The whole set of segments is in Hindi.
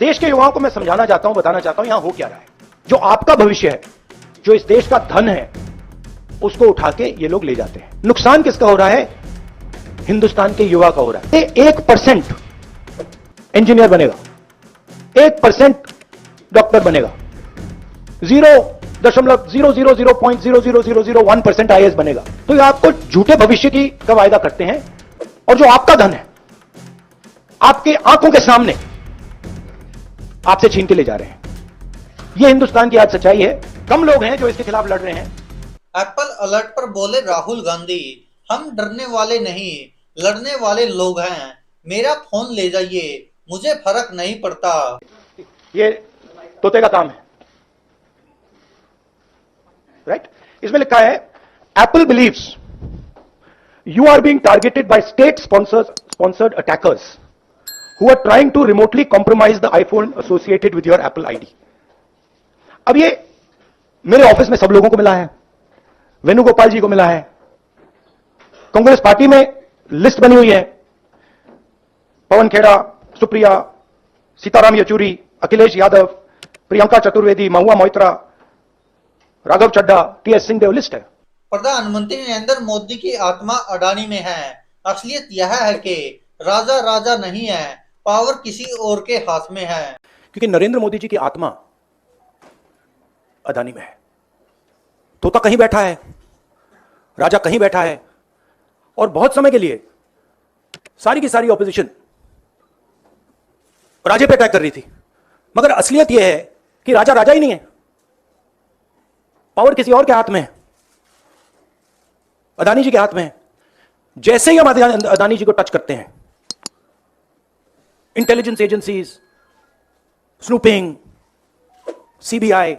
देश के युवाओं को मैं समझाना चाहता हूं, बताना चाहता हूं यहां हो क्या रहा है। जो आपका भविष्य है, जो इस देश का धन है, उसको उठा के ये लोग ले जाते हैं। नुकसान किसका हो रहा है? हिंदुस्तान के युवा का हो रहा है। 1% इंजीनियर बनेगा, 1% डॉक्टर बनेगा, 0.0000001% आईएएस बनेगा। तो ये आपको झूठे भविष्य की का वायदा करते हैं, और जो आपका धन है आपके आंखों के सामने आपसे छीन के ले जा रहे हैं। यह हिंदुस्तान की आज सच्चाई है। कम लोग हैं जो इसके खिलाफ लड़ रहे हैं। एप्पल अलर्ट पर बोले राहुल गांधी, हम डरने वाले नहीं, लड़ने वाले लोग हैं। मेरा फोन ले जाइए, मुझे फर्क नहीं पड़ता। ये तोते का काम है, राइट? इसमें लिखा है, Apple believes you are being targeted by state sponsored attackers who are trying to remotely compromise the iPhone associated with your Apple ID. अब ये मेरे ऑफिस में सब लोगों को मिला है, वेणुगोपाल जी को मिला है, कांग्रेस पार्टी में लिस्ट बनी हुई है, पवन खेड़ा, सुप्रिया, सीताराम येचुरी, अखिलेश यादव, प्रियंका चतुर्वेदी, महुआ मोइत्रा, राघव चड्ढा, टीएस सिंहदेव, लिस्ट है। प्रधानमंत्री नरेंद्र मोदी की आत्मा अडानी में है। असलियत यह है कि राजा राजा नहीं है, पावर किसी और के हाथ में है। क्योंकि नरेंद्र मोदी जी की आत्मा अडानी में है। तोता कहीं बैठा है, राजा कहीं बैठा है, और बहुत समय के लिए सारी की सारी ऑपोजिशन राजे पे अटैक कर रही थी। मगर असलियत यह है कि राजा राजा ही नहीं है, पावर किसी और के हाथ में है, अडानी जी के हाथ में है। जैसे ही हम अडानी जी को टच करते हैं, इंटेलिजेंस एजेंसीज, स्नूपिंग, सीबीआई।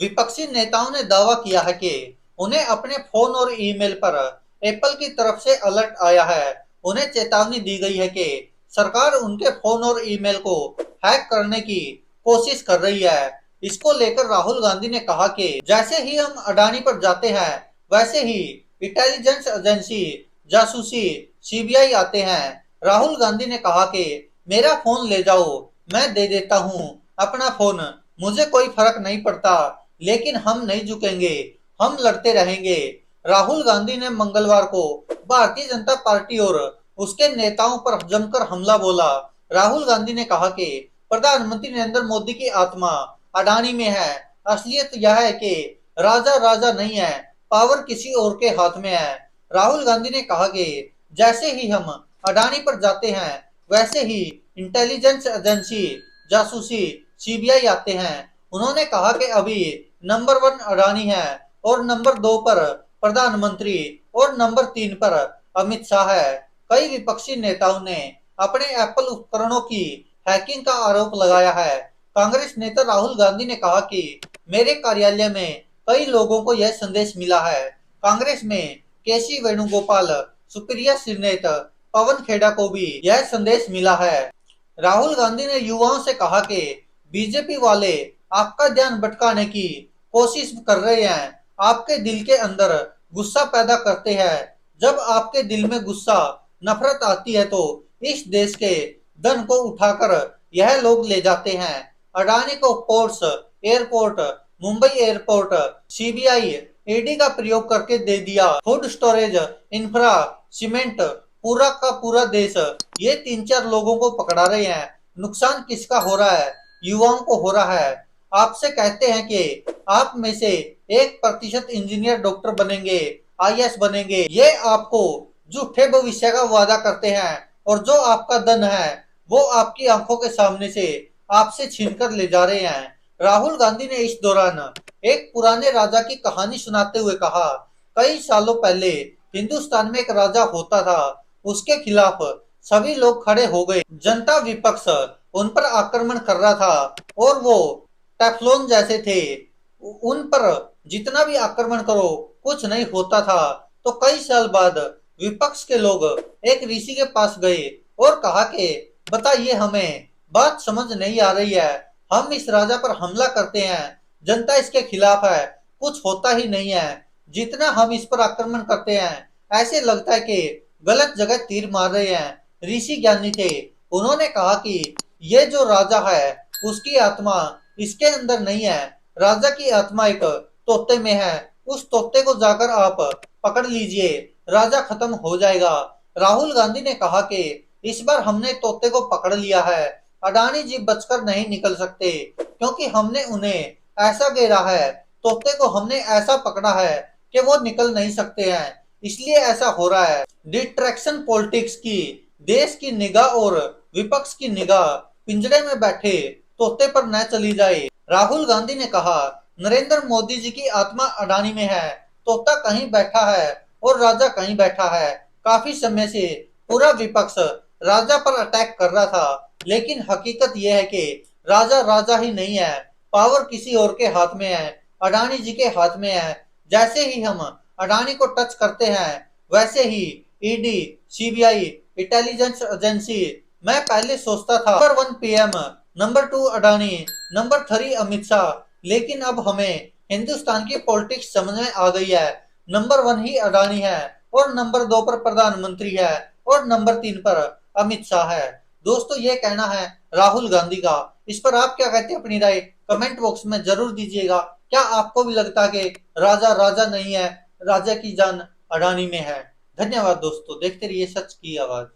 विपक्षी नेताओं ने दावा किया है कि उन्हें अपने फोन और ईमेल पर एप्पल की तरफ से अलर्ट आया है। उन्हें चेतावनी दी गई है कि सरकार उनके फोन और ईमेल को हैक करने की कोशिश कर रही है। इसको लेकर राहुल गांधी ने कहा कि जैसे ही हम अडानी पर जाते हैं, वैसे ही इंटेलिजेंस एजेंसी, जासूसी, सीबीआई आते हैं। राहुल गांधी ने कहा कि मेरा फोन ले जाओ, मैं दे देता हूं अपना फोन, मुझे कोई फर्क नहीं पड़ता, लेकिन हम नहीं झुकेंगे, हम लड़ते रहेंगे। राहुल गांधी ने मंगलवार को भारतीय जनता पार्टी और उसके नेताओं पर जमकर हमला बोला। राहुल गांधी ने कहा कि प्रधानमंत्री नरेंद्र मोदी की आत्मा अडानी में है। असलियत यह है कि राजा राजा नहीं है, पावर किसी और के हाथ में है। राहुल गांधी ने कहा कि जैसे ही हम अडानी पर जाते हैं, वैसे ही इंटेलिजेंस एजेंसी, जासूसी, सीबीआई आते हैं। उन्होंने कहा कि अभी नंबर 1 अडानी है, और नंबर 2 पर प्रधानमंत्री, और नंबर 3 पर अमित शाह है। कई विपक्षी नेताओं ने अपने एप्पल उपकरणों की हैकिंग का आरोप लगाया है। कांग्रेस नेता राहुल गांधी ने कहा कि मेरे कार्यालय में कई लोगों को यह संदेश मिला है। कांग्रेस में केसी वेणुगोपाल, सुप्रिया सनेत, पवन खेड़ा को भी यह संदेश मिला है। राहुल गांधी ने युवाओं से कहा कि बीजेपी वाले आपका ध्यान भटकाने की कोशिश कर रहे हैं, आपके दिल के अंदर गुस्सा पैदा करते हैं। जब आपके दिल में गुस्सा, नफरत आती है तो इस देश के धन को उठाकर यह लोग ले जाते हैं। अडानी को ports, airport, Mumbai airport, CBI, ED का प्रयोग करके दे दिया। फूड स्टोरेज, इंफ्रा, सीमेंट, पूरा का पूरा देश ये 3-4 लोगों को पकड़ा रहे हैं। नुकसान किसका हो रहा है? युवाओं को हो रहा है। आपसे कहते हैं कि आप में से 1% इंजीनियर, डॉक्टर बनेंगे, आईएएस बनेंगे। ये आपको झूठे भविष्य का वादा करते हैं, और जो आपका धन है वो आपकी आंखों के सामने से आपसे छीनकर ले जा रहे हैं। राहुल गांधी ने इस दौरान एक पुराने राजा की कहानी सुनाते हुए कहा, कई सालों पहले हिंदुस्तान में एक राजा होता था, उसके खिलाफ सभी लोग खड़े हो गए। जनता, विपक्ष उन पर आक्रमण कर रहा था, और वो टेफ्लॉन जैसे थे, उन पर जितना भी आक्रमण करो कुछ नहीं होता था। तो कई साल बाद विपक्ष के लोग एक ऋषि के पास गए और कहा कि बताइए, हमें बात समझ नहीं आ रही है, हम इस राजा पर हमला करते हैं, जनता इसके खिलाफ है, कुछ होता ही नहीं है। जितना हम इस पर आक्रमण करते हैं, ऐसे लगता है कि गलत जगह तीर मार रहे हैं। ऋषि ज्ञानी थे, उन्होंने कहा कि ये जो राजा है उसकी आत्मा इसके अंदर नहीं है। राजा की आत्मा एक तोते में है। उस तोते को जाकर आप पकड़ लीजिए, राजा खत्म हो जाएगा। राहुल गांधी ने कहा कि इस बार हमने तोते को पकड़ लिया है। अडानी जी बचकर नहीं निकल सकते, क्योंकि हमने उन्हें ऐसा घेरा है, तोते को हमने ऐसा पकड़ा है कि वो निकल नहीं सकते हैं, इसलिए ऐसा हो रहा है। डिट्रैक्शन पॉलिटिक्स की देश की निगाह और विपक्ष की निगाह पिंजरे में बैठे तोते पर न चली जाए। राहुल गांधी ने कहा, नरेंद्र मोदी जी की आत्मा अडानी में है, तोता कहीं बैठा है और राजा कहीं बैठा है। काफी समय से पूरा विपक्ष राजा पर अटैक कर रहा था, लेकिन हकीकत यह है कि राजा राजा ही नहीं है, पावर किसी और के हाथ में है, अडानी जी के हाथ में है। जैसे ही हम अडानी को टच करते हैं, वैसे ही ईडी, सीबीआई, इंटेलिजेंस एजेंसी, मैं पहले सोचता था number 1 PM, number 2 Adani, number 3 Amit Shah, लेकिन अब हमें हिंदुस्तान की पॉलिटिक्स समझ में आ गई है। नंबर 1 ही अडानी है और नंबर 2 पर प्रधानमंत्री है और नंबर 3 पर अमित शाह है। दोस्तों, ये कहना है राहुल गांधी का। इस पर आप क्या कहते हैं? अपनी राय कमेंट बॉक्स में जरूर दीजिएगा। क्या आपको भी लगता है कि राजा राजा नहीं है, राजा की जान अडानी में है? धन्यवाद दोस्तों, देखते रहिए सच की आवाज।